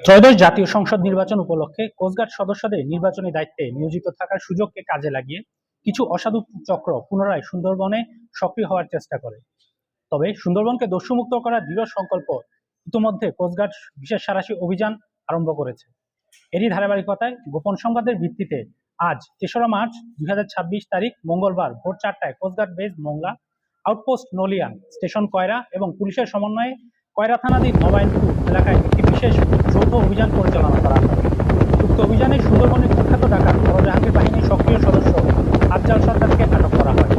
ত্রয়োদশ জাতীয় সংসদ নির্বাচন উপলক্ষে কোস্টগার্ড সদস্যদের নির্বাচনী দায়িত্বে নিয়োজিত থাকার সুযোগকে কাজে লাগিয়ে কিছু অসাধু চক্র পুনরায় সুন্দরবনে সক্রিয় হওয়ার চেষ্টা করে। তবে সুন্দরবনকে দস্যুমুক্ত করার দৃঢ় সংকল্প ইতিমধ্যে কোস্টগার্ড বিশেষ সাঁড়াশি অভিযান আরম্ভ করেছে। এরই ধারাবাহিকতায় গোপন সংবাদের ভিত্তিতে আজ ৩রা মার্চ ২০২৬ তারিখ মঙ্গলবার ভোর ৪টায় coastguard base Mongla, outpost Nalia, station Koyra এবং পুলিশের সমন্বয়ে কয়রা থানাধীন নবায়নপুর এলাকায় একটি বিশেষ যৌথ অভিযান পরিচালনা করা হয়। উক্ত অভিযানে সুন্দরবনের কুখ্যাত ডাকাত বড়জাহাঙ্গীর বাহিনীর সক্রিয় সদস্য আফজাল সরদারকে আটক করা হয়।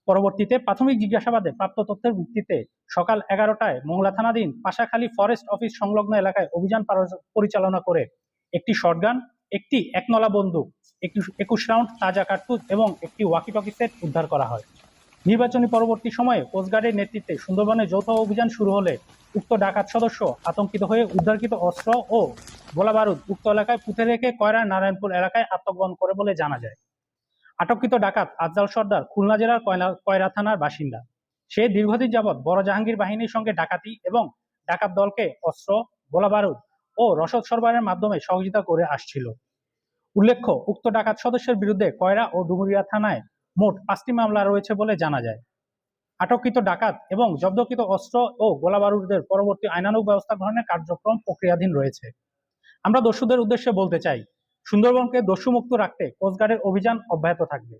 পরবর্তীতে প্রাথমিক জিজ্ঞাসাবাদে প্রাপ্ত তথ্যের ভিত্তিতে সকাল ১১টায় মোংলা থানাধীন পাশাখালী ফরেস্ট অফিস সংলগ্ন এলাকায় অভিযান পরিচালনা করে একটি শটগান, একটি একনলা বন্দুক, ২১ রাউন্ড তাজা কার্তুজ এবং একটি ওয়াকিটকি সেট উদ্ধার করা হয়। নির্বাচনী পরবর্তী সময়ে কোস্টগার্ডের নেতৃত্বে সুন্দরবনে যৌথ অভিযান শুরু হলে উক্ত ডাকাত সদস্য আতঙ্কিত হয়ে উদ্ধারকৃত অস্ত্র ও গোলাবারুদ উক্ত এলাকায় পুঁতে রেখে কয়রার নারায়ণপুর এলাকায় আত্মগোপন করে বলে জানা যায়। আটককৃত ডাকাত আফজাল সর্দার খুলনা জেলার কয়রা থানার বাসিন্দা। সে দীর্ঘদিন যাবৎ বড় জাহাঙ্গীর বাহিনীর সঙ্গে ডাকাতি এবং ডাকাত দলকে অস্ত্র, গোলাবারুদ ও রসদ সরবরাহের মাধ্যমে সহযোগিতা করে আসছিল। উল্লেখ্য, উক্ত ডাকাত সদস্যের বিরুদ্ধে কয়রা ও ডুমুরিয়া থানায় মোট ৫টি মামলা রয়েছে বলে জানা যায়। আটককৃত ডাকাত এবং জব্দকৃত অস্ত্র ও গোলাবারুদের পরবর্তী আইনানুগ ব্যবস্থা গ্রহণের কার্যক্রম প্রক্রিয়াধীন রয়েছে। আমরা দস্যুদের উদ্দেশ্যে বলতে চাই, সুন্দরবনকে দস্যুমুক্ত রাখতে কোস্টগার্ডের অভিযান অব্যাহত থাকবে।